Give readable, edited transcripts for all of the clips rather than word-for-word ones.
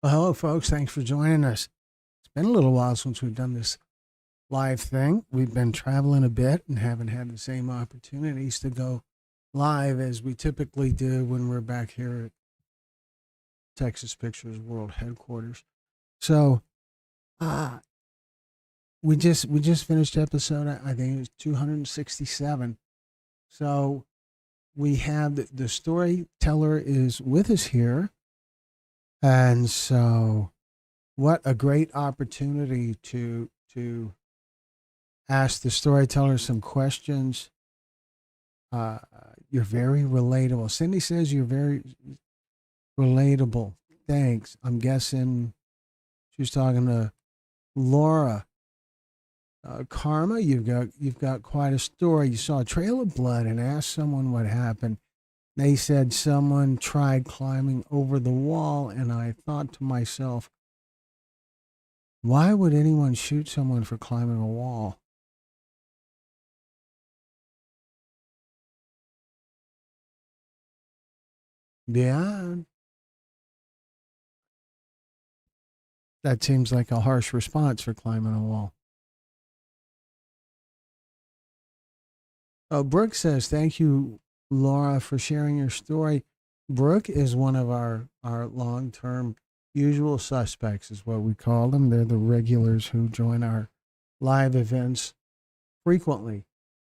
Well, hello, folks. Thanks for joining us. It's been a little while since we've done this live thing. We've been traveling a bit and haven't had the same opportunities to go live as we typically do when we're back here at Texas Pictures World Headquarters. So, uh, we just finished episode. I think it was 267. So we have the storyteller is with us here, and so what a great opportunity to ask the storyteller some questions. Uh, you're very relatable. Cindy says you're very relatable. Thanks. I'm guessing she was talking to Laura. Karma, you've got quite a story. You saw a trail of blood and asked someone what happened. They said someone tried climbing over the wall, and I thought to myself, why would anyone shoot someone for climbing a wall? Yeah, that seems like a harsh response for climbing a wall. Oh, Brooke says, thank you, Laura, for sharing your story. Brooke is one of our long term usual suspects, is what we call them. They're the regulars who join our live events frequently.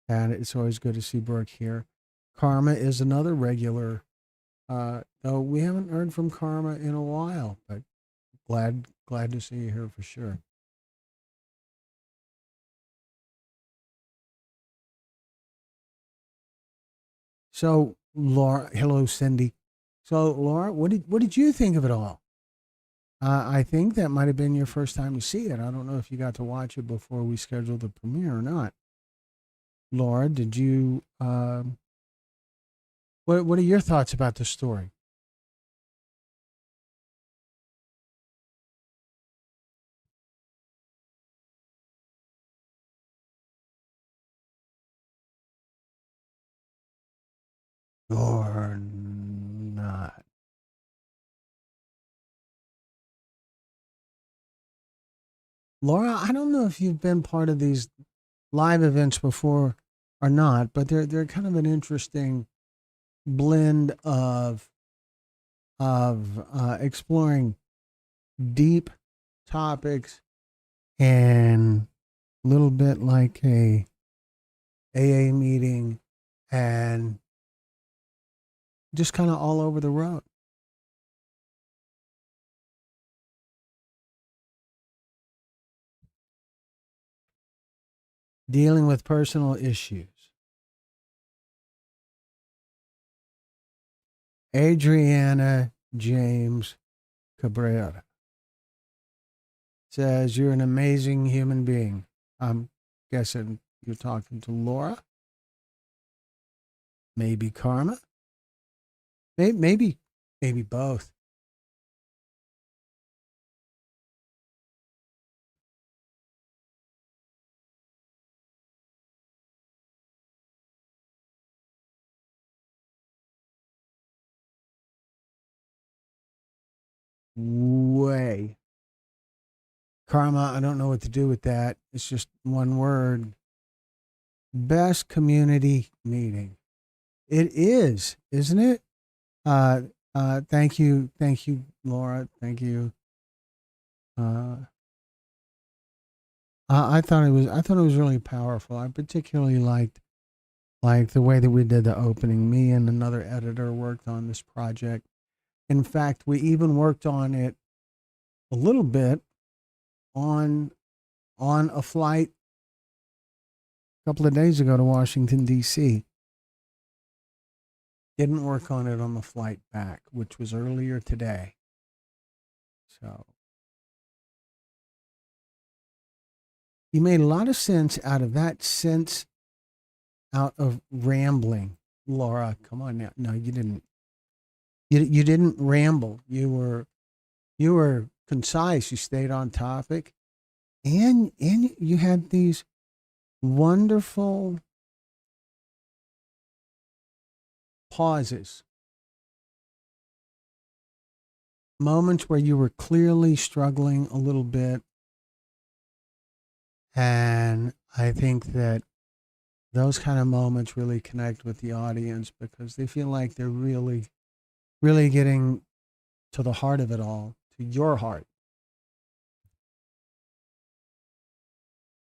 And it's always good to see Brooke here. Karma is another regular, though we haven't heard from Karma in a while, but glad to see you here for sure. So, Laura, hello, Cindy. So, Laura, what did you think of it all? I think that might have been your first time to see it. I don't know if you got to watch it before we scheduled the premiere or not. Laura, did you? What are your thoughts about the story? Or not? Laura, I don't know if you've been part of these live events before or not, but they're kind of an interesting blend of exploring deep topics and a little bit like a AA meeting and just kind of all over the road. Dealing with personal issues. Adriana James Cabrera says, you're an amazing human being. I'm guessing you're talking to Laura, maybe Karma, maybe both. Way. Karma, I don't know what to do with that. It's just one word. Best community meeting. It is, isn't it? Uh, thank you, Laura. Thank you. Uh, I thought it was really powerful. I particularly liked the way that we did the opening. Me and another editor worked on this project. In fact, we even worked on it a little bit on a flight a couple of days ago to Washington D.C. Didn't work on it on the flight back, which was earlier today. So you made a lot of sense out of that sense out of rambling. Laura, come on now. No, you didn't. You didn't ramble. You were concise. You stayed on topic, and you had these wonderful pauses moments where you were clearly struggling a little bit. And I think that those kind of moments really connect with the audience because they feel like they're really, really getting to the heart of it all, to your heart.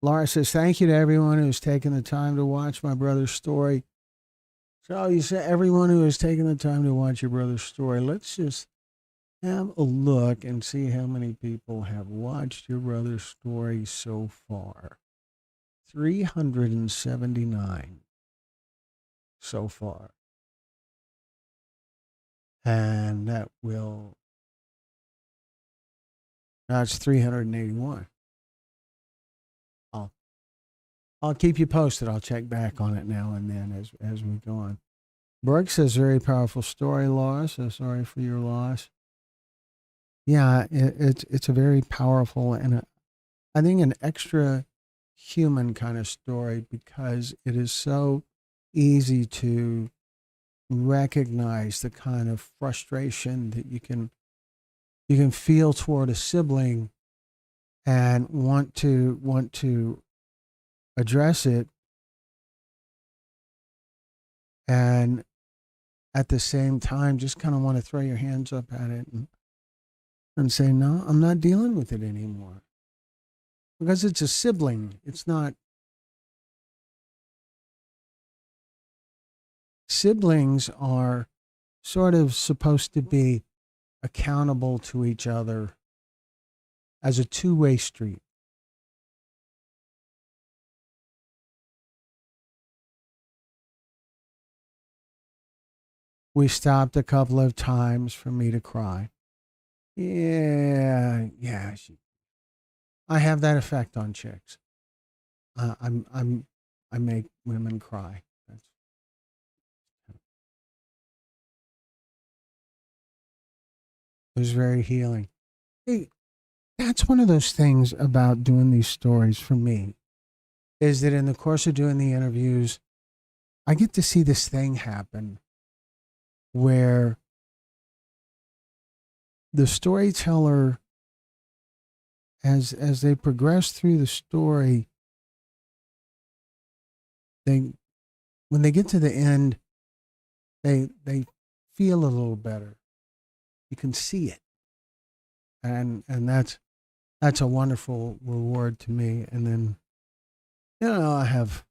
Laura says, thank you to everyone who's taken the time to watch my brother's story. So you said everyone who has taken the time to watch your brother's story. Let's just have a look and see how many people have watched your brother's story so far. 379 so far. And that's 381. I'll, I'll keep you posted. I'll check back on it now and then as we go on. Brooke says, very powerful story, Laura. So sorry for your loss. Yeah, it's a very powerful and I think an extra human kind of story because it is so easy to recognize the kind of frustration that you can feel toward a sibling and want to address it, and at the same time just kind of want to throw your hands up at it and say, no, I'm not dealing with it anymore, because it's a sibling. It's not. Siblings are sort of supposed to be accountable to each other as a two-way street. We stopped a couple of times for me to cry. Yeah. I have that effect on chicks. I make women cry. It was very healing. Hey, that's one of those things about doing these stories for me, is that in the course of doing the interviews, I get to see this thing happen where the storyteller, as they progress through the story, they when they get to the end, they feel a little better. You can see it, and that's a wonderful reward to me. And then, I have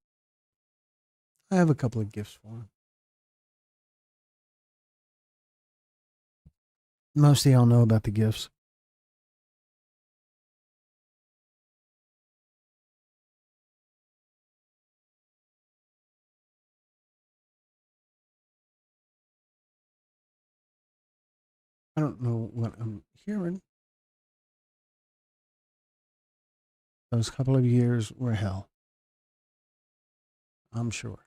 a couple of gifts for them. Most of y'all know about the gifts. I don't know what I'm hearing. Those couple of years were hell, I'm sure.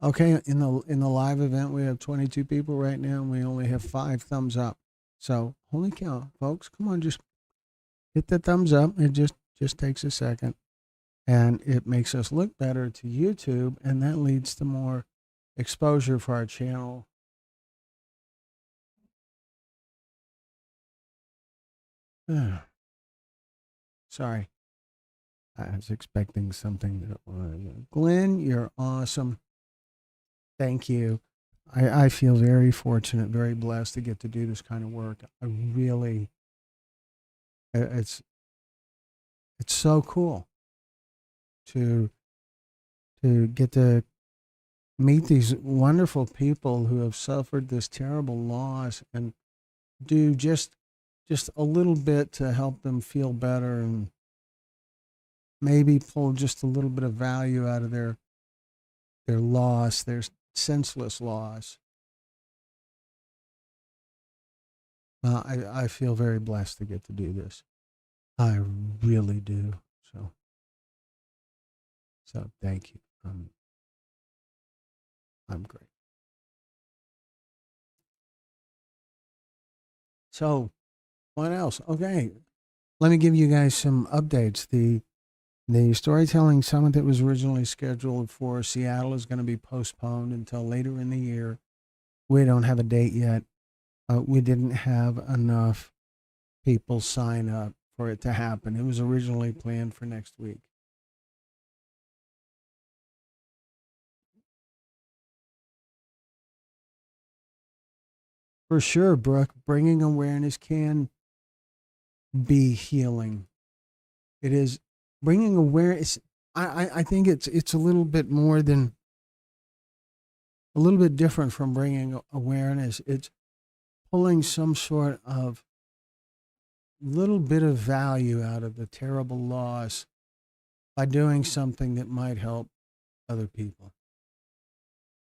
Okay, in the live event, we have 22 people right now, and we only have 5 thumbs up. So holy cow, folks, come on, just hit the thumbs up. It just takes a second, and it makes us look better to YouTube, and that leads to more exposure for our channel. Sorry, I was expecting something that was. Glenn, you're awesome. Thank you. I feel very fortunate, very blessed to get to do this kind of work. I really, it's so cool to get to meet these wonderful people who have suffered this terrible loss and do just a little bit to help them feel better and maybe pull just a little bit of value out of their loss, their senseless loss. I feel very blessed to get to do this. I really do. So thank you. I'm great. So what else? Okay, let me give you guys some updates. The storytelling summit that was originally scheduled for Seattle is going to be postponed until later in the year. We don't have a date yet. We didn't have enough people sign up for it to happen. It was originally planned for next week. For sure, Brooke, bringing awareness can be healing. It is bringing awareness. I think it's a little bit more than a little bit different from bringing awareness. It's pulling some sort of little bit of value out of the terrible loss by doing something that might help other people.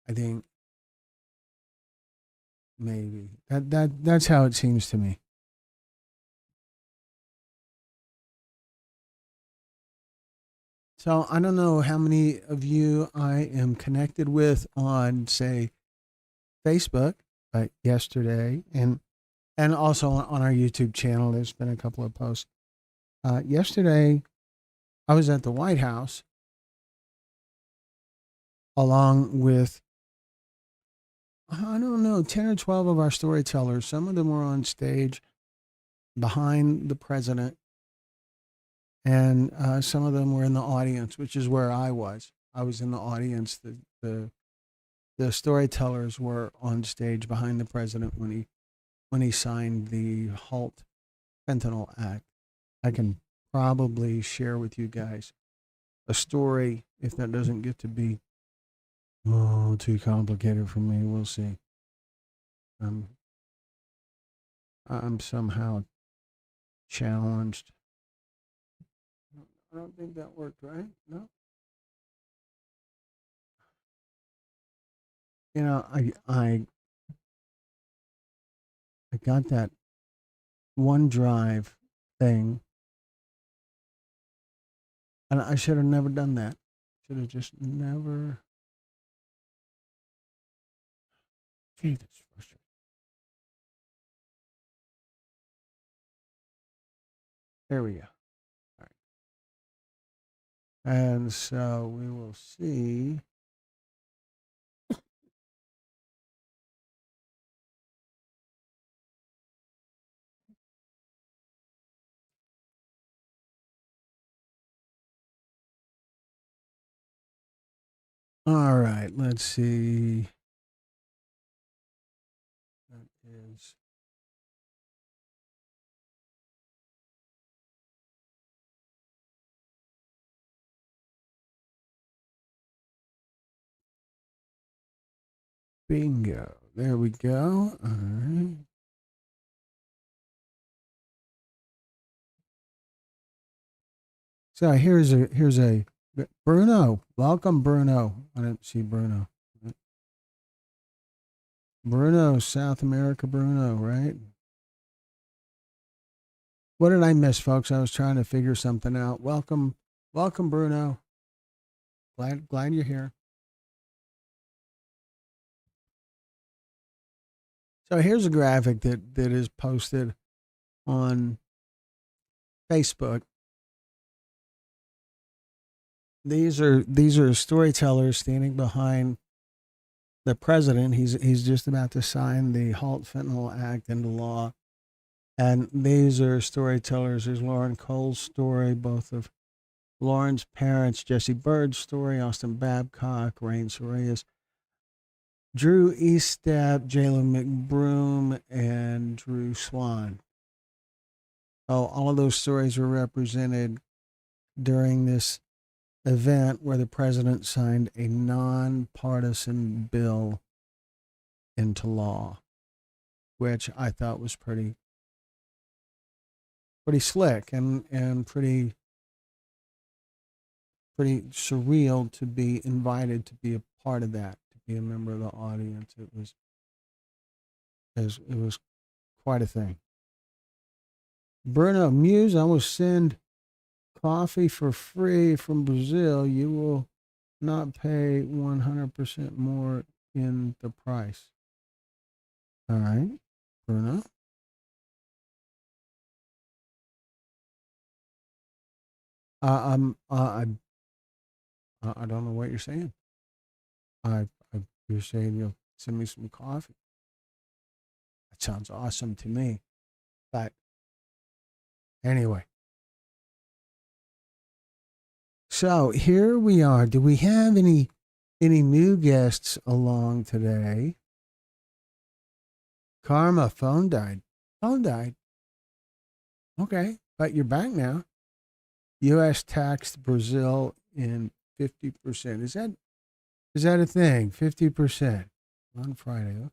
I think maybe that's how it seems to me. So I don't know how many of you I am connected with on, say, Facebook, yesterday, and also on our YouTube channel. There's been a couple of posts. Yesterday, I was at the White House along with, I don't know, 10 or 12 of our storytellers. Some of them were on stage behind the president, and some of them were in the audience, which is where I was. I was in the audience. The storytellers were on stage behind the president when he signed the Halt Fentanyl Act. I can probably share with you guys a story if that doesn't get to be too complicated for me. We'll see. Um, I'm somehow challenged. I don't think that worked, right? No. You know, I got that OneDrive thing, and I should have never done that. Should have just never. Gee, that's frustrating. There we go. All right. And so we will see. All right, let's see. That is bingo. There we go. All right. So here's a Bruno. Welcome, Bruno. I didn't see Bruno. Bruno, South America, Bruno, right? What did I miss, folks? I was trying to figure something out. Welcome, Bruno. Glad you're here. So here's a graphic that is posted on Facebook. These are storytellers standing behind the president. He's just about to sign the Halt Fentanyl Act into law. And these are storytellers. There's Lauren Cole's story, both of Lauren's parents, Jesse Bird's story, Austin Babcock, Rain Soreas, Drew Eastep, Jalen McBroom, and Drew Swan. Oh, all of those stories were represented during this event where the president signed a nonpartisan bill into law, which I thought was pretty slick and pretty surreal to be invited to be a part of that, to be a member of the audience. It was quite a thing. Bruno Muse, I will send coffee for free from Brazil. You will not pay 100% more in the price. All right, Bruno. I don't know what you're saying. I you're saying you'll send me some coffee. It sounds awesome to me. But anyway, so here we are. Do we have any new guests along today? Karma, phone died. Phone died. Okay, but you're back now. U.S. taxed Brazil in 50%. Is that a thing? 50% on Friday. Okay.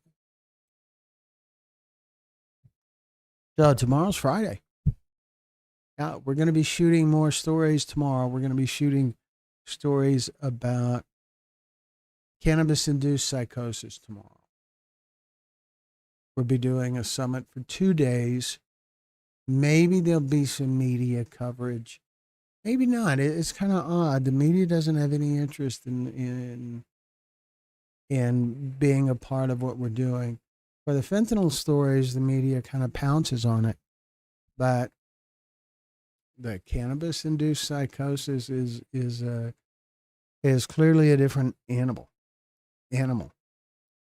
So tomorrow's Friday. Now we're going to be shooting more stories tomorrow. We're going to be shooting stories about cannabis-induced psychosis tomorrow. We'll be doing a summit for 2 days. Maybe there'll be some media coverage. Maybe not. It's kind of odd. The media doesn't have any interest in being a part of what we're doing. For the fentanyl stories, the media kind of pounces on it, but the cannabis-induced psychosis is clearly a different animal.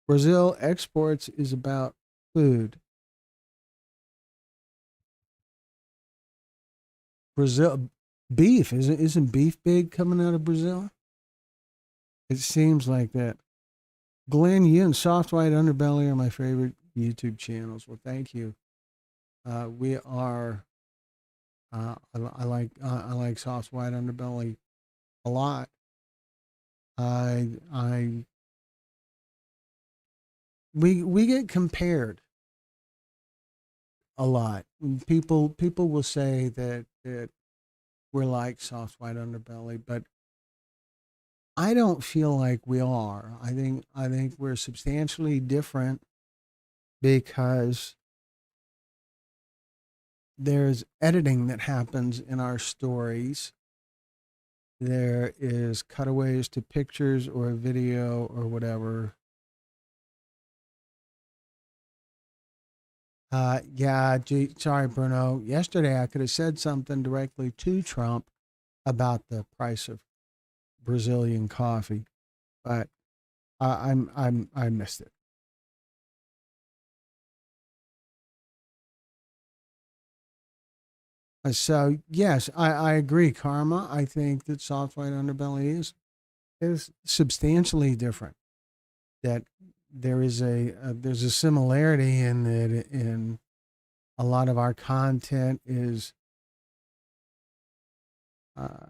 Brazil exports is about food. Brazil beef isn't beef big coming out of Brazil? It seems like that. Glenn, you and Soft White Underbelly are my favorite YouTube channels. Well, thank you. We are. I like Soft White Underbelly a lot. I we get compared a lot. People will say that we're like Soft White Underbelly, but I don't feel like we are. I think we're substantially different because there's editing that happens in our stories. There is cutaways to pictures or a video or whatever. Yeah, sorry, Bruno. Yesterday I could have said something directly to Trump about the price of Brazilian coffee, but I missed it. So yes, I agree, Karma. I think that Soft White Underbelly is substantially different. That there's a similarity in that in a lot of our content is uh,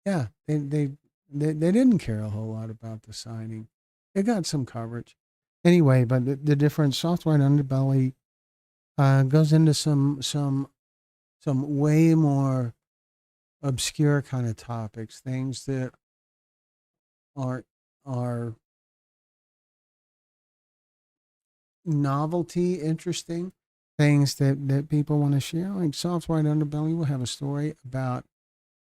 yeah, they didn't care a whole lot about the signing. It got some coverage anyway, but the different Soft White Underbelly goes into some way more obscure kind of topics, things that are are novelty interesting, things that people want to share. Like Soft White Underbelly will have a story about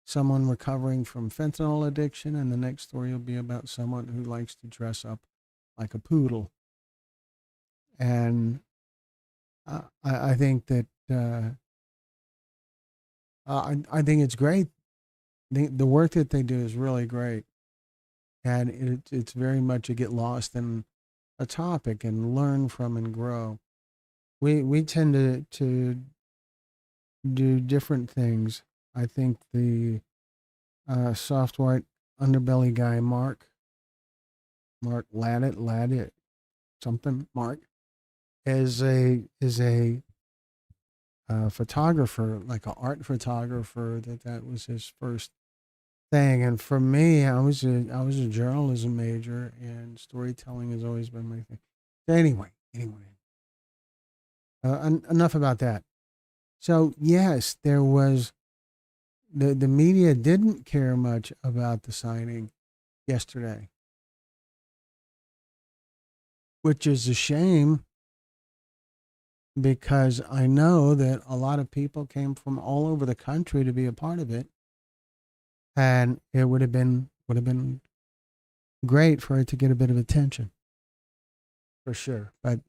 someone recovering from fentanyl addiction, and the next story will be about someone who likes to dress up like a poodle. And I think that I think it's great. The work that they do is really great, and it's very much a get lost in a topic and learn from and grow. We tend to do different things. I think the Soft White Underbelly guy, Mark Laddit something, Mark, is a photographer, like an art photographer. That was his first thing. And for me, I was a journalism major, and storytelling has always been my thing. So anyway, enough about that. So yes, there was the media didn't care much about the signing yesterday, which is a shame because I know that a lot of people came from all over the country to be a part of it, and it would have been great for it to get a bit of attention for sure. But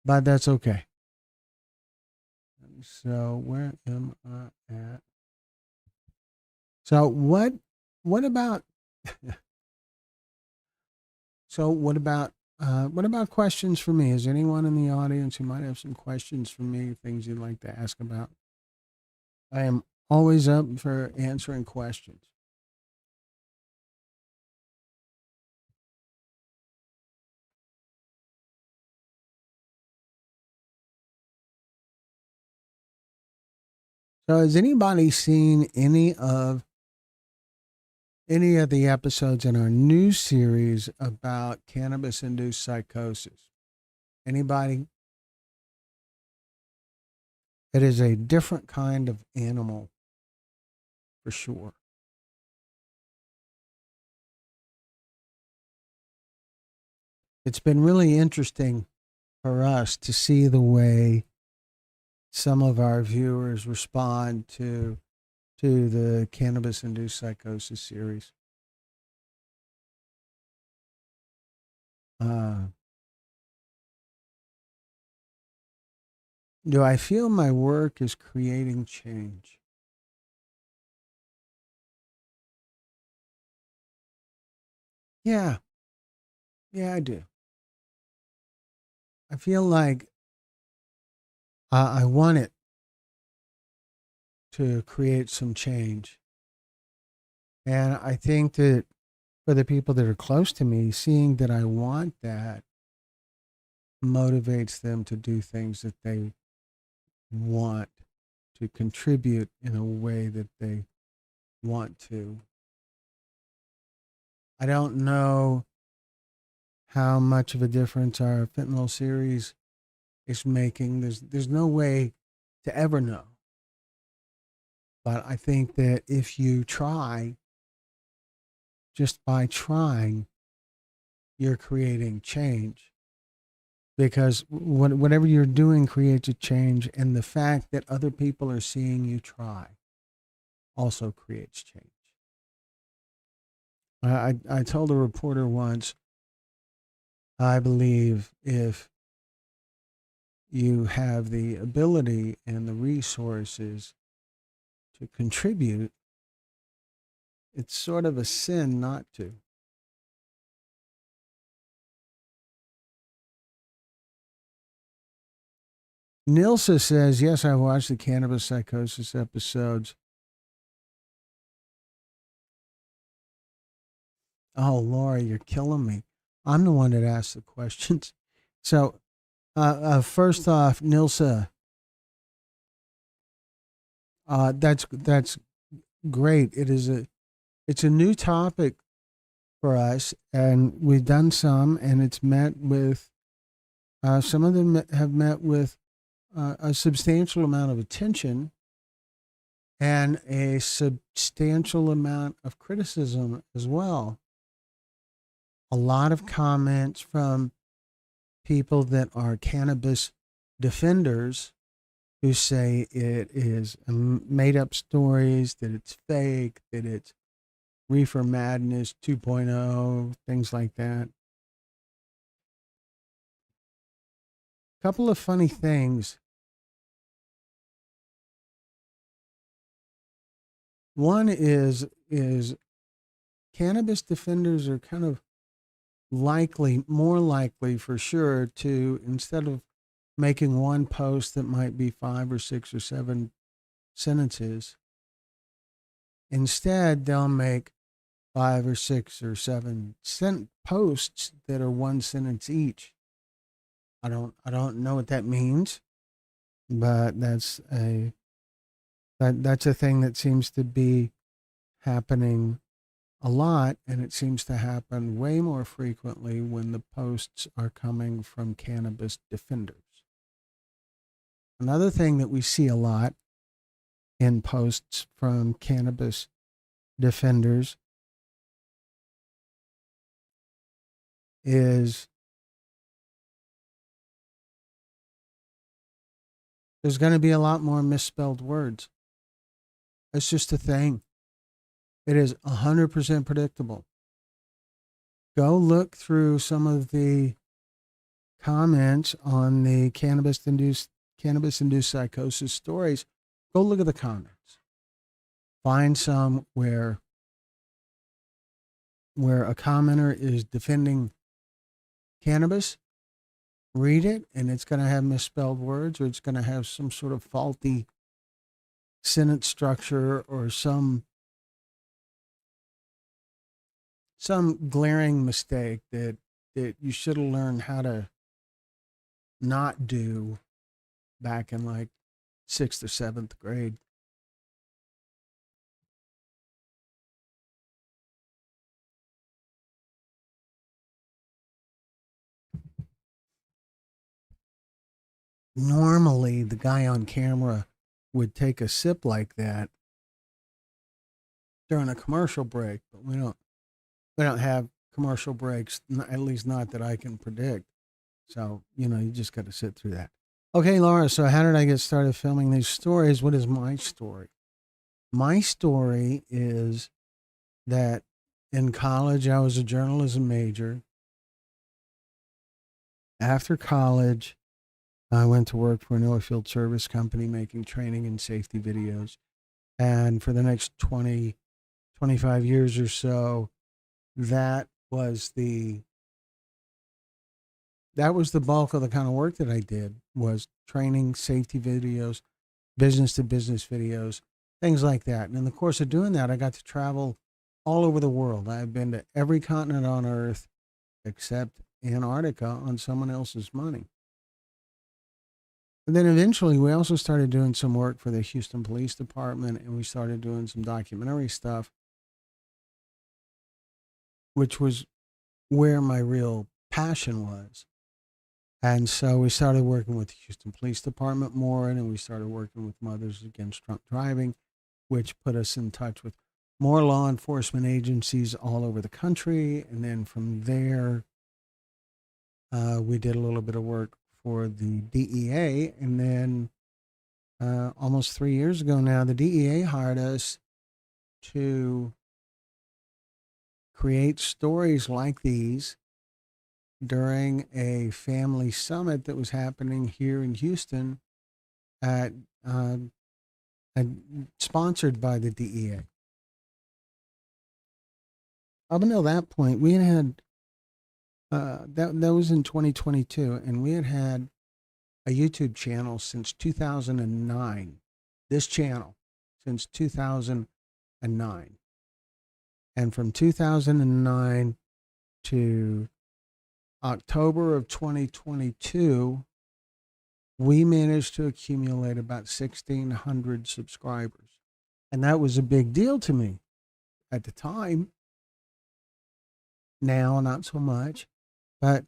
that's okay. So where am I at? So what about so what about What about questions for me? Is anyone in the audience who might have some questions for me, things you'd like to ask about? I am always up for answering questions. So, has anybody seen any of the episodes in our new series about cannabis-induced psychosis? Anybody? It is a different kind of animal for sure. It's been really interesting for us to see the way some of our viewers respond to the cannabis-induced psychosis series. Uh, do I feel my work is creating change? Yeah, yeah, I do. I feel like I want it to create some change. And I think that for the people that are close to me, seeing that I want that motivates them to do things that they want to contribute in a way that they want to. I don't know how much of a difference our fentanyl series is making. There's no way to ever know. But I think that if you try, just by trying, you're creating change. Because whatever you're doing creates a change, and the fact that other people are seeing you try also creates change. I told a reporter once, I believe if you have the ability and the resources to contribute, it's sort of a sin not to. Nilsa says, yes, I watched the cannabis psychosis episodes. Oh, Laura, you're killing me. I'm the one that asked the questions. So, first off, Nilsa, that's great. It's a new topic for us, and we've done some, and it's met with some of them have met with a substantial amount of attention and a substantial amount of criticism as well. A lot of comments from people that are cannabis defenders who say it is made up stories, that it's fake, that it's reefer madness 2.0, things like that. A couple of funny things. One is cannabis defenders are kind of more likely for sure to, instead of making one post that might be 5 or 6 or 7 sentences, instead they'll make 5 or 6 or 7 posts that are one sentence each. I don't know what that means, but that's a thing that seems to be happening a lot, and it seems to happen way more frequently when the posts are coming from cannabis defenders. Another thing that we see a lot in posts from cannabis defenders is there's going to be a lot more misspelled words. It's just a thing. It is 100% predictable. Go look through some of the comments on the cannabis induced psychosis stories. Go look at the comments. Find some where a commenter is defending cannabis, read it, and it's going to have misspelled words, or it's going to have some sort of faulty sentence structure, or some glaring mistake that you should have learned how to not do back in like sixth or seventh grade. Normally, the guy on camera would take a sip like that during a commercial break, but we don't have commercial breaks, at least not that I can predict. So, you just got to sit through that. Okay, Laura, so how did I get started filming these stories? What is my story? My story is that in college, I was a journalism major. After college, I went to work for an oilfield service company making training and safety videos. And for the next 20, 25 years or so, that was the bulk of the kind of work that I did, was training, safety videos, business to business videos, things like that. And in the course of doing that, I got to travel all over the world. I've been to every continent on earth except Antarctica on someone else's money. And then eventually we also started doing some work for the Houston Police Department, and we started doing some documentary stuff, which was where my real passion was. And so we started working with the Houston Police Department more, and then we started working with Mothers Against Drunk Driving, which put us in touch with more law enforcement agencies all over the country. And then from there, we did a little bit of work for the DEA. And then almost 3 years ago now, the DEA hired us to create stories like these during a family summit that was happening here in Houston at sponsored by the DEA. Up until that point, we had that was in 2022, and we had a YouTube channel since 2009. This channel since 2009, and from 2009 to October of 2022, we managed to accumulate about 1,600 subscribers. And that was a big deal to me at the time. Now, not so much. But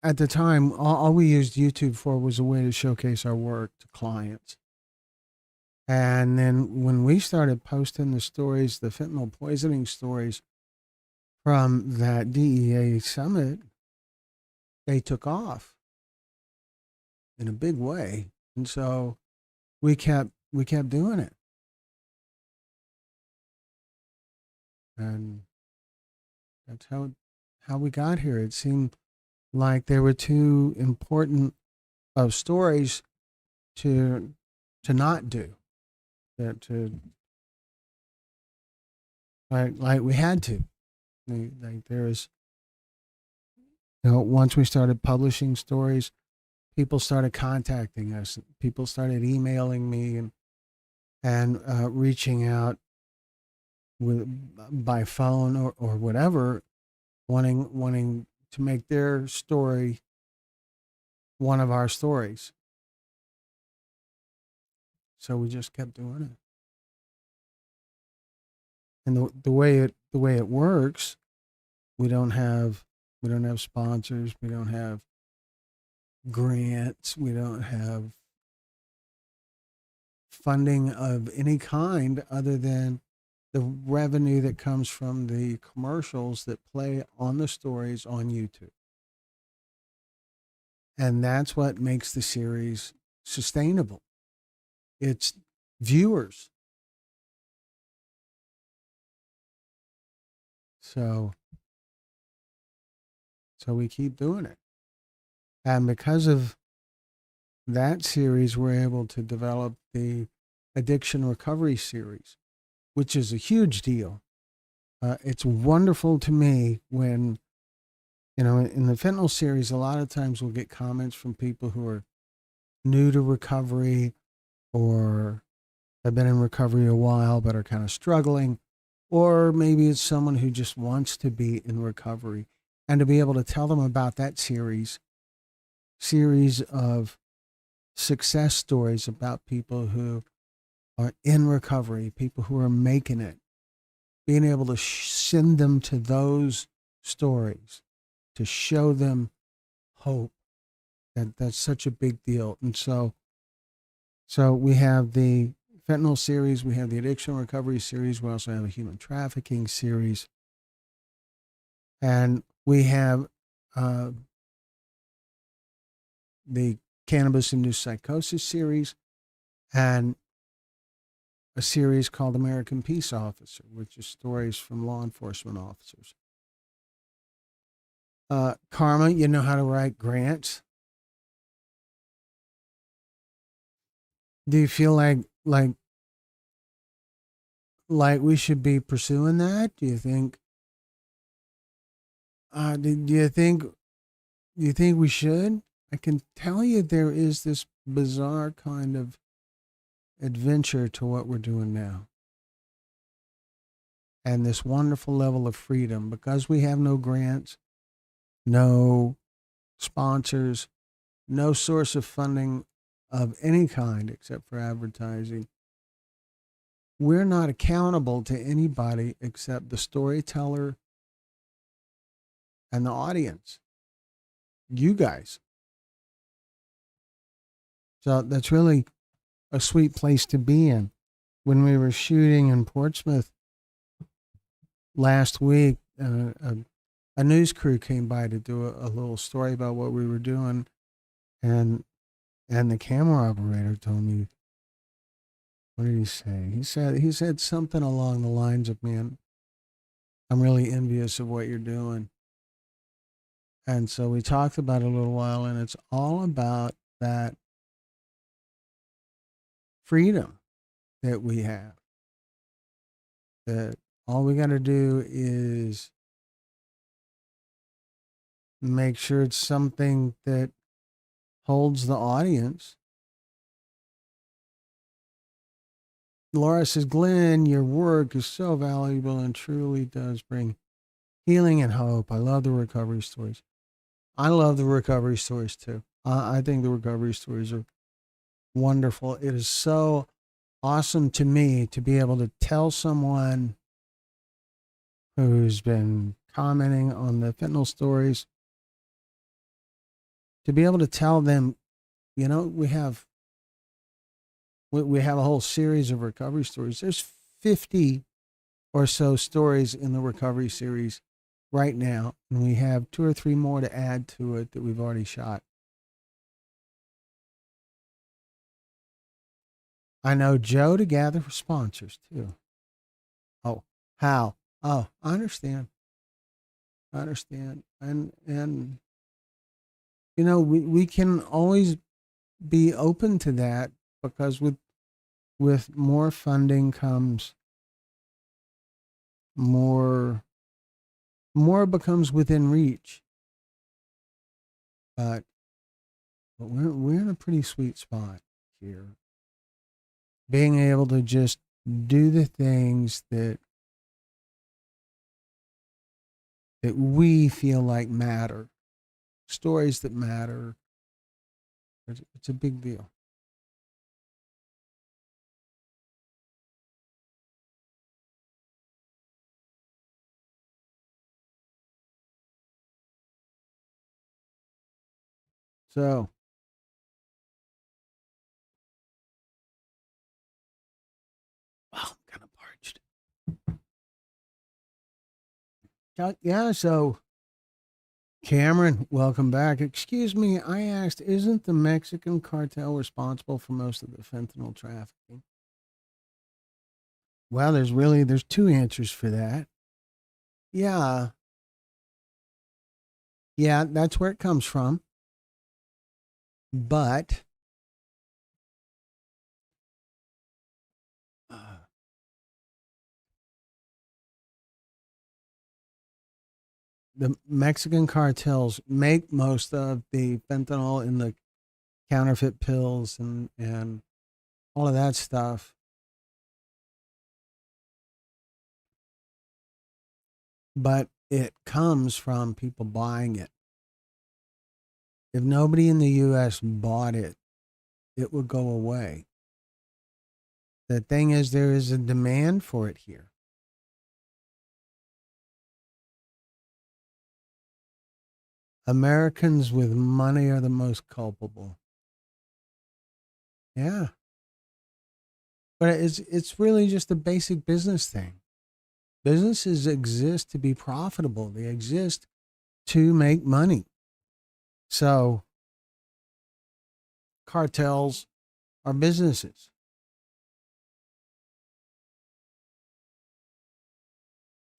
at the time, all we used YouTube for was a way to showcase our work to clients. And then when we started posting the stories, the fentanyl poisoning stories from that DEA summit, they took off in a big way. And so we kept doing it. And that's how we got here. It seemed like there were too important of stories to not do. To like we had to. Like there's, once we started publishing stories, people started contacting us. People started emailing me and reaching out by phone or whatever, wanting to make their story one of our stories. So we just kept doing it. And the way it works, we don't have sponsors, we don't have grants, we don't have funding of any kind other than the revenue that comes from the commercials that play on the stories on YouTube. And that's what makes the series sustainable. It's viewers. So we keep doing it. And because of that series, we're able to develop the addiction recovery series, which is a huge deal. It's wonderful to me when, in the fentanyl series, a lot of times we'll get comments from people who are new to recovery or have been in recovery a while but are kind of struggling. Or maybe it's someone who just wants to be in recovery, and to be able to tell them about that series of success stories about people who are in recovery, people who are making it, being able to send them to those stories to show them hope. That's such a big deal. And so we have the fentanyl series, we have the addiction recovery series, we also have a human trafficking series, and we have uh, the cannabis-induced psychosis series, and a series called American Peace Officer, which is stories from law enforcement officers. Karma, you know how to write grants. Do you feel like we should be pursuing that? Do you think? Do you think we should? I can tell you there is this bizarre kind of adventure to what we're doing now, and this wonderful level of freedom because we have no grants, no sponsors, no source of funding of any kind except for advertising. We're not accountable to anybody except the storyteller and the audience, you guys. So that's really a sweet place to be in. When we were shooting in Portsmouth last week, a news crew came by to do a little story about what we were doing, and the camera operator told me, what did he say? He said something along the lines of, "Man, I'm really envious of what you're doing." And so we talked about it a little while, and it's all about that freedom that we have. That all we got to do is make sure it's something that holds the audience. Laura says, "Glenn, your work is so valuable and truly does bring healing and hope. I love the recovery stories." I love the recovery stories too. I think the recovery stories are wonderful. It is so awesome to me to be able to tell someone who's been commenting on the fentanyl stories, to be able to tell them, we have a whole series of recovery stories. There's 50 or so stories in the recovery series right now, and we have 2 or 3 more to add to it that we've already shot. I know Joe to gather for sponsors too. Oh, how? Oh, I understand. I understand. And we can always be open to that because with more funding comes more becomes within reach. But we're in a pretty sweet spot here. Being able to just do the things that we feel like matter, stories that matter. It's a big deal. So, wow, I'm kind of parched. Yeah, so Cameron, welcome back. Excuse me, I asked, isn't the Mexican cartel responsible for most of the fentanyl trafficking? Well, there's 2 answers for that. Yeah, yeah, that's where it comes from. But uh, the Mexican cartels make most of the fentanyl in the counterfeit pills and all of that stuff. But it comes from people buying it. If nobody in the US bought it, it would go away. The thing is, there is a demand for it here. Americans with money are the most culpable. Yeah. But it's really just a basic business thing. Businesses exist to be profitable. They exist to make money. So cartels are businesses.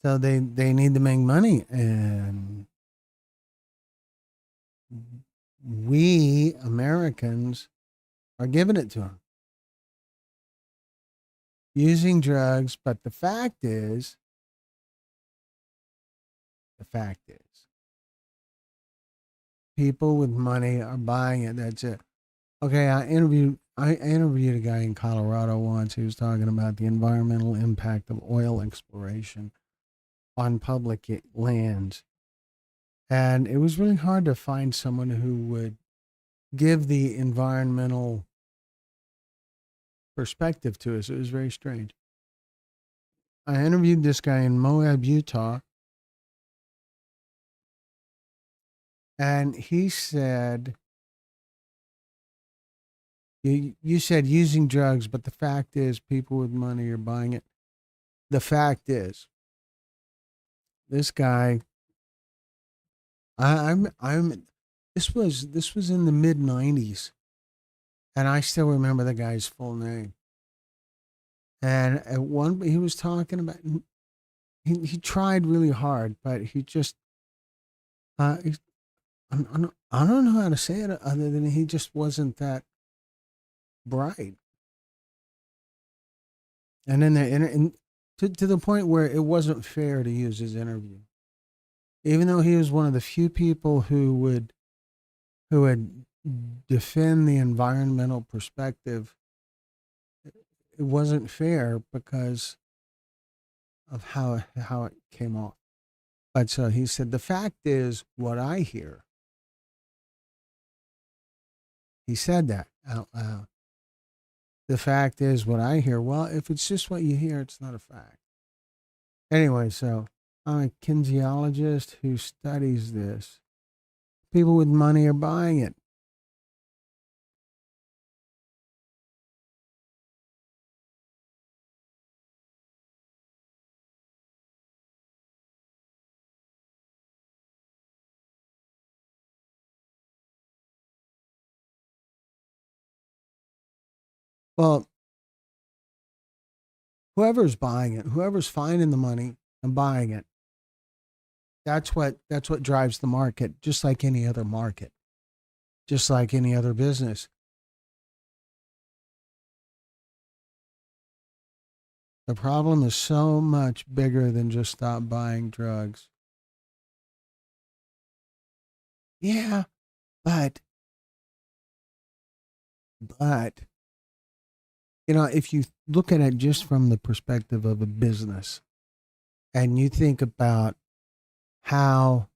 So they need to make money, and we Americans are giving it to them using drugs. But the fact is, people with money are buying it. That's it. Okay, I interviewed a guy in Colorado once who was talking about the environmental impact of oil exploration on public lands. And it was really hard to find someone who would give the environmental perspective to us. It was very strange. I interviewed this guy in Moab, Utah, and he said, you said using drugs, but the fact is people with money are buying it. The fact is, this guy, I'm this was in the mid '90s, and I still remember the guy's full name. And at one, he was talking about he tried really hard, but he just uh, he, I don't know how to say it other than he just wasn't that bright. And then to the point where it wasn't fair to use his interview, even though he was one of the few people who would defend the environmental perspective. It wasn't fair because of how it came off. But so he said, the fact is, what I hear. He said that out loud. The fact is, what I hear. Well, if it's just what you hear, it's not a fact. Anyway, so I'm a kinesiologist who studies this. People with money are buying it. Well, whoever's buying it, whoever's finding the money and buying it, that's what drives the market, just like any other market, just like any other business. The problem is so much bigger than just stop buying drugs. Yeah, but but if you look at it just from the perspective of a business and you think about how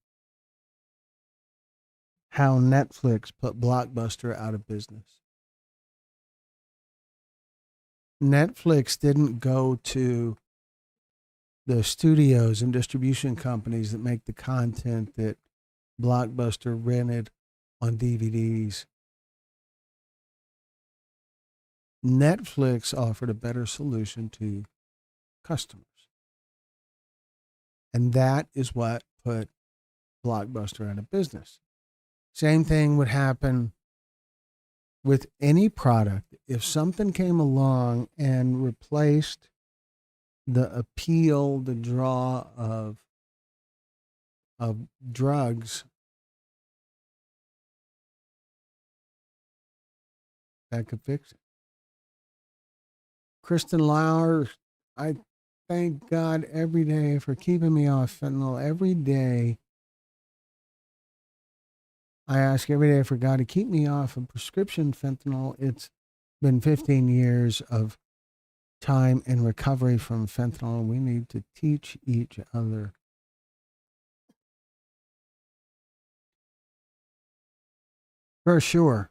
Netflix put Blockbuster out of business. Netflix didn't go to the studios and distribution companies that make the content that Blockbuster rented on DVDs. Netflix offered a better solution to customers. And that is what put Blockbuster out of business. Same thing would happen with any product. If something came along and replaced the appeal, the draw of drugs, that could fix it. Kristen Lauer, I thank God every day for keeping me off fentanyl every day. I ask every day for God to keep me off of prescription fentanyl. It's been 15 years of time in recovery from fentanyl. We need to teach each other. For sure.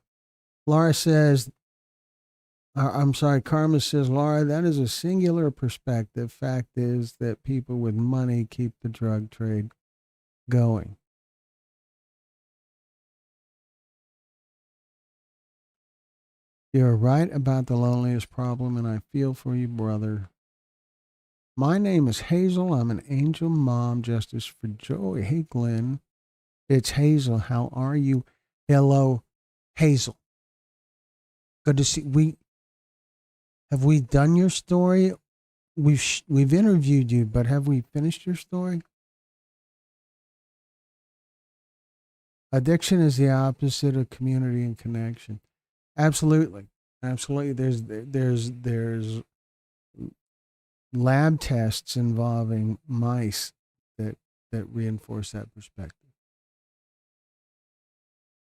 Laura says, I'm sorry, Karma says, Laura, that is a singular perspective. Fact is that people with money keep the drug trade going. You're right about the loneliness problem, and I feel for you, brother. My name is Hazel. I'm an angel mom, justice for Joey. Hey, Glenn. It's Hazel. How are you? Hello, Hazel. Good to see. We done your story. We've interviewed you, but have we finished your story? Addiction is the opposite of community and connection. Absolutely, absolutely. There's lab tests involving mice that reinforce that perspective.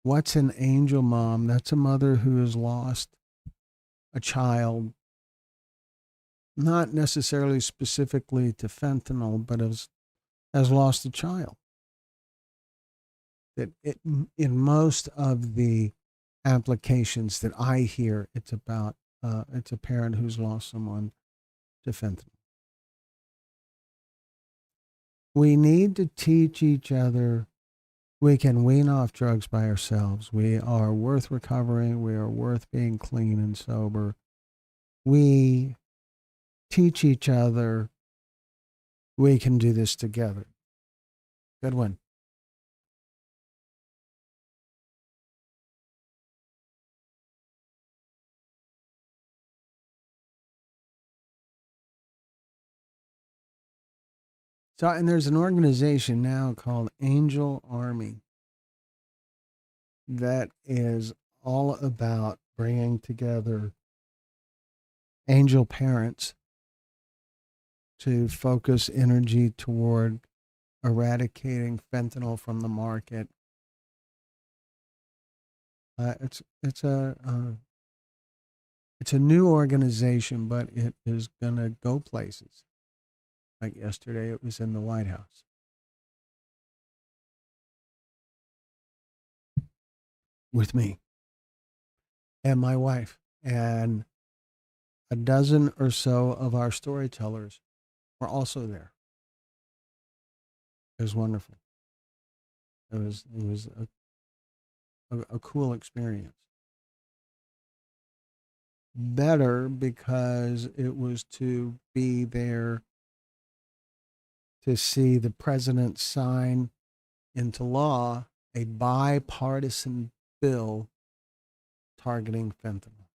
What's an angel mom? That's a mother who has lost a child, not necessarily specifically to fentanyl, but has lost a child. In most of the applications that I hear, it's a parent who's lost someone to fentanyl. We need to teach each other we can wean off drugs by ourselves. We are worth recovering. We are worth being clean and sober. We teach each other we can do this together. Good one. So, and there's an organization now called Angel Army that is all about bringing together angel parents to focus energy toward eradicating fentanyl from the market. It's a new organization, but it is gonna go places. Like yesterday, it was in the White House with me and my wife, and a dozen or so of our storytellers were also there. It was wonderful. It was a cool experience. Better because it was to be there to see the president sign into law a bipartisan bill targeting fentanyl.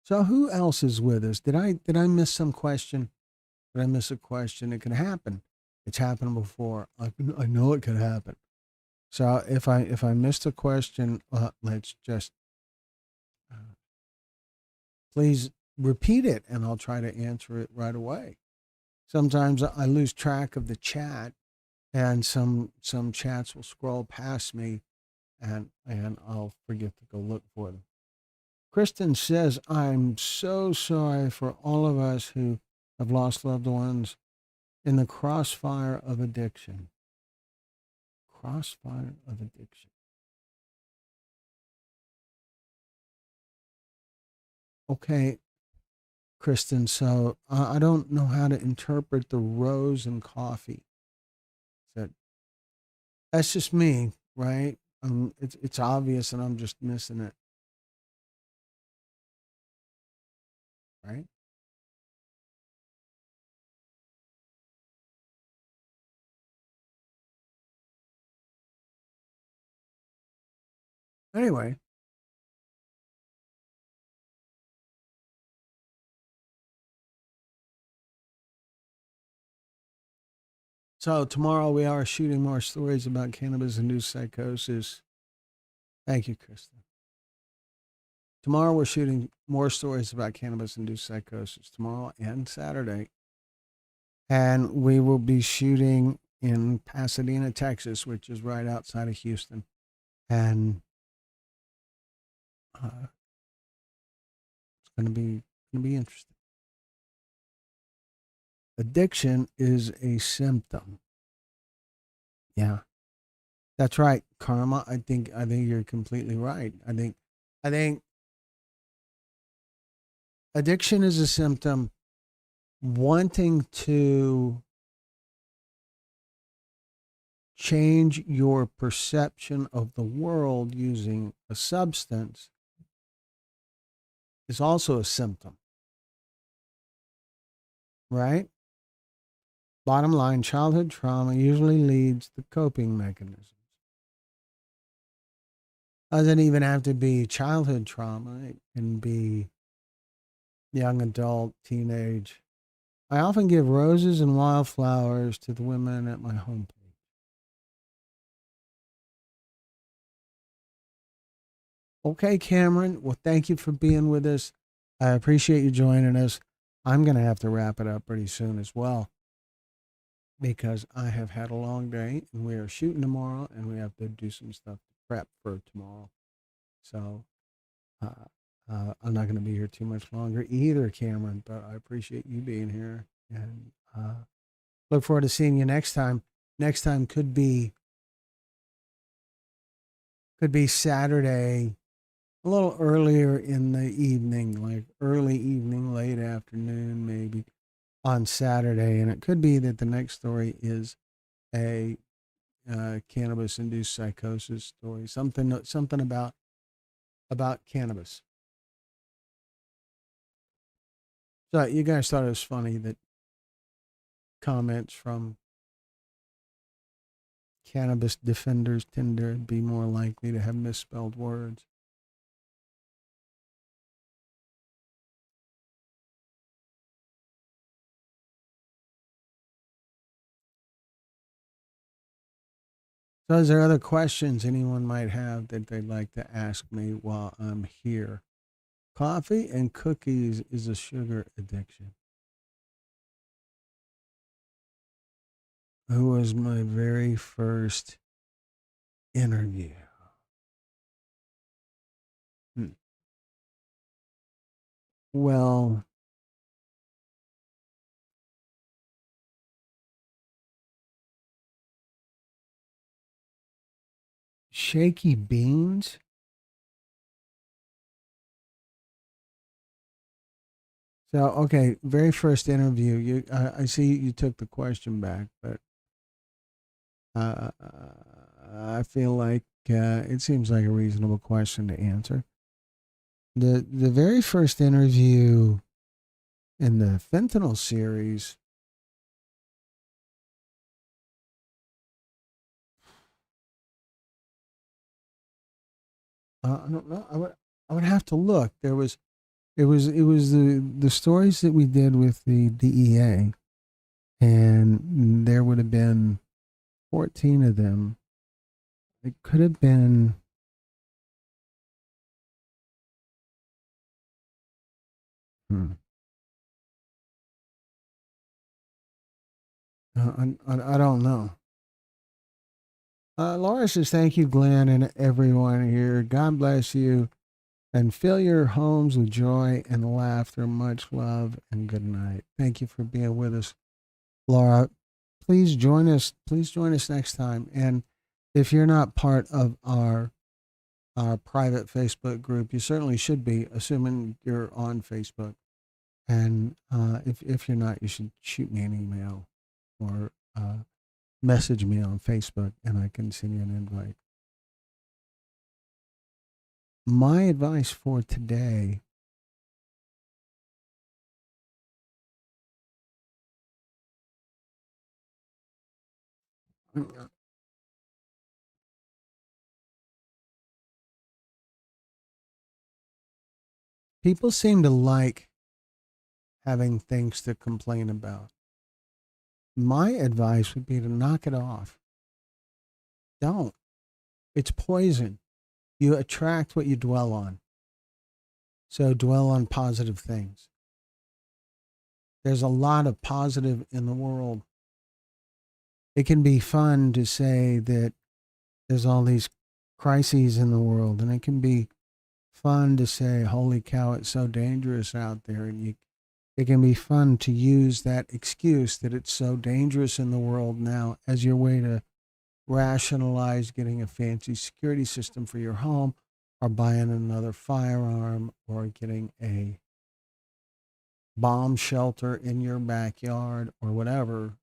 So who else is with us? Did I miss some question? Did I miss a question? It can happen. It's happened before. I know it could happen. So if I missed a question, let's just please repeat it, and I'll try to answer it right away. Sometimes I lose track of the chat, and some chats will scroll past me, and I'll forget to go look for them. Kristen says, "I'm so sorry for all of us who have lost loved ones in the crossfire of addiction." Crossfire of addiction. Okay, Kristen. So I don't know how to interpret the rose and coffee. That that's just me, right? It's obvious, and I'm just missing it, right? Anyway, so tomorrow we are shooting more stories about cannabis induced psychosis. Thank you, Kristen. Tomorrow we're shooting more stories about cannabis-induced psychosis tomorrow and Saturday. And we will be shooting in Pasadena, Texas, which is right outside of Houston. And it's going to be interesting. Addiction is a symptom. Yeah, that's right, Karma. I think you're completely right. I think addiction is a symptom. Wanting to change your perception of the world using a substance is also a symptom, right? Bottom line, childhood trauma usually leads to coping mechanisms. Doesn't even have to be childhood trauma, it can be young adult, teenage. I often give roses and wildflowers to the women at my homepage. Okay, Cameron. Well, thank you for being with us. I appreciate you joining us. I'm going to have to wrap it up pretty soon as well because I have had a long day and we are shooting tomorrow and we have to do some stuff to prep for tomorrow. So uh, I'm not going to be here too much longer either, Cameron, but I appreciate you being here and look forward to seeing you next time. Next time could be Saturday, a little earlier in the evening, like early evening, late afternoon, maybe on Saturday. And it could be that the next story is a cannabis-induced psychosis story, something about cannabis. So you guys thought it was funny that comments from cannabis defenders tend to be more likely to have misspelled words. So, is there other questions anyone might have that they'd like to ask me while I'm here? Coffee and cookies is a sugar addiction. Who was my very first interview? Hmm. Well, Shaky Beans. So, okay, very first interview. I see you took the question back, but uh, I feel like it seems like a reasonable question to answer. The very first interview in the fentanyl series, I don't know. I would have to look. It was the stories that we did with the DEA, and there would have been 14 of them. It could have been. Hmm, I don't know. Laura says, thank you, Glenn, and everyone here. God bless you and fill your homes with joy and laughter. Much love and good night. Thank you for being with us, Laura. Please join us. Please join us next time. And if you're not part of our private Facebook group, you certainly should be, assuming you're on Facebook. And if you're not, you should shoot me an email or message me on Facebook, and I can send you an invite. My advice for today: people seem to like having things to complain about. My advice would be to knock it off. Don't. It's poison. You attract what you dwell on. So dwell on positive things. There's a lot of positive in the world. It can be fun to say that there's all these crises in the world, and it can be fun to say, "Holy cow, it's so dangerous out there." It can be fun to use that excuse that it's so dangerous in the world now as your way to rationalize getting a fancy security system for your home, or buying another firearm, or getting a bomb shelter in your backyard, or whatever.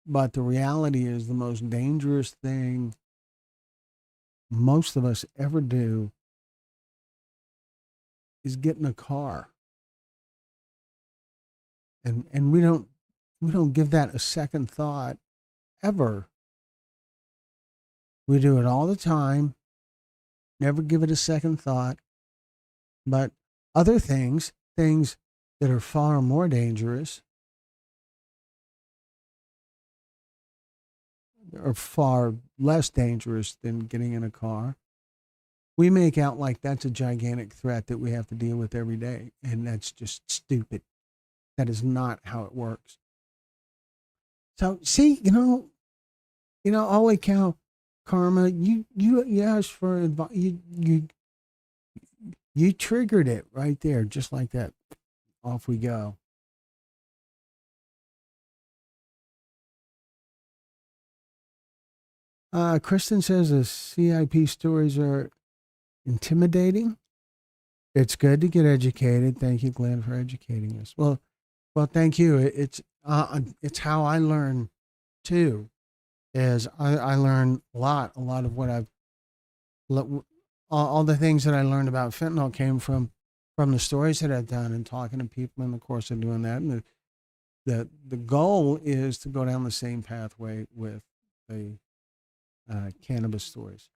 But the reality is, the most dangerous thing most of us ever do is get in a car. And we don't give that a second thought ever. We do it all the time, never give it a second thought. But other things that are far more dangerous, or far less dangerous than getting in a car, we make out like that's a gigantic threat that we have to deal with every day. And that's just stupid. That is not how it works. So see, holy cow, Karma, you asked for advice. You triggered it right there, just like that. Off we go. Kristen says the CIP stories are intimidating. It's good to get educated. Thank you, Glenn, for educating us. Well, thank you. It's how I learn too. Is I learn a lot of what all the things that I learned about fentanyl came from the stories that I've done and talking to people in the course of doing that. And the goal is to go down the same pathway with the cannabis stories.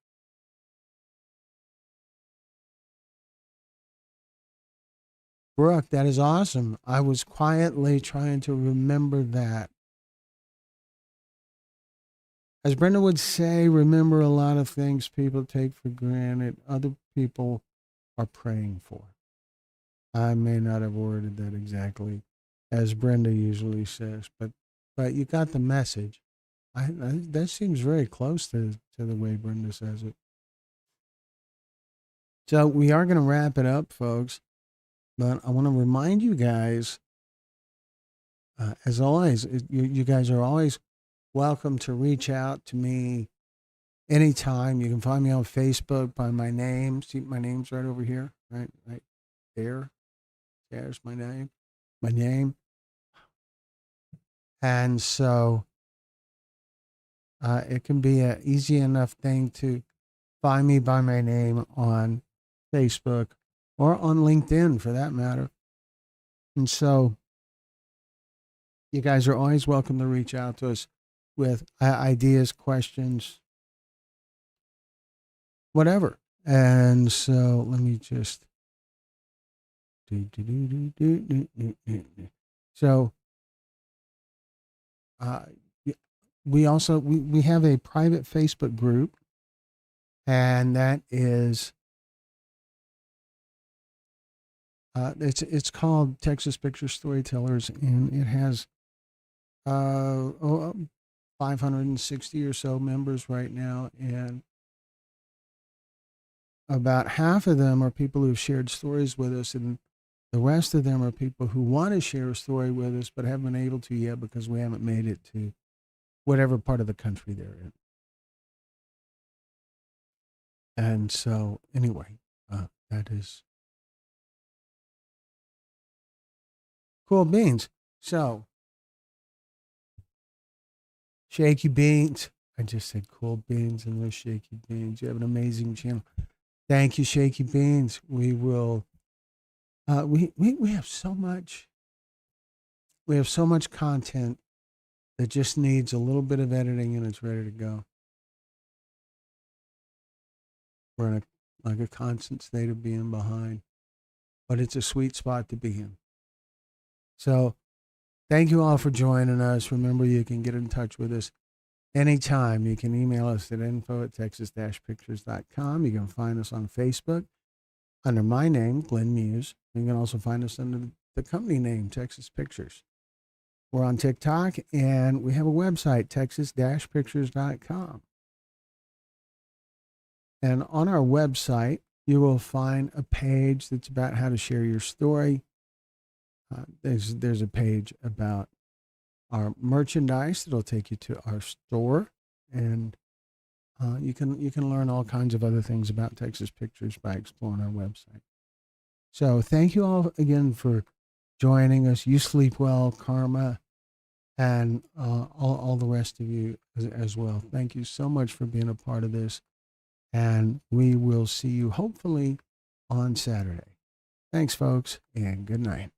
Brooke, that is awesome. I was quietly trying to remember that. As Brenda would say, remember a lot of things people take for granted, other people are praying for. I may not have worded that exactly as Brenda usually says, but you got the message. That seems very close to the way Brenda says it. So we are going to wrap it up, folks. But I want to remind you guys, as always, you guys are always welcome to reach out to me anytime. You can find me on Facebook by my name. See, my name's right over here, right there. There's my name. My name. And so it can be an easy enough thing to find me by my name on Facebook or on LinkedIn for that matter. And so you guys are always welcome to reach out to us with ideas, questions, whatever. And so let me just so we have a private Facebook group, and that is it's called Texas Picture Storytellers, and it has 560 or so members right now, and about half of them are people who've shared stories with us, and the rest of them are people who want to share a story with us but haven't been able to yet because we haven't made it to whatever part of the country they're in. And so, anyway, that is cool beans. So, Shaky Beans. I just said cool beans and those Shaky Beans. You have an amazing channel. Thank you, Shaky Beans. We will. We have so much. We have so much content that just needs a little bit of editing and it's ready to go. We're in a constant state of being behind, but it's a sweet spot to be in. So, thank you all for joining us. Remember, you can get in touch with us anytime. You can email us at info@texas-pictures.com. You can find us on Facebook under my name, Glenn Muse. You can also find us under the company name, Texas Pictures. We're on TikTok, and we have a website, texas-pictures.com. And on our website, you will find a page that's about how to share your story. There's a page about our merchandise that'll take you to our store, and you can learn all kinds of other things about Texas Pictures by exploring our website. So thank you all again for joining us. You sleep well, Karma, and all the rest of you as well. Thank you so much for being a part of this, and we will see you hopefully on Saturday. Thanks, folks, and good night.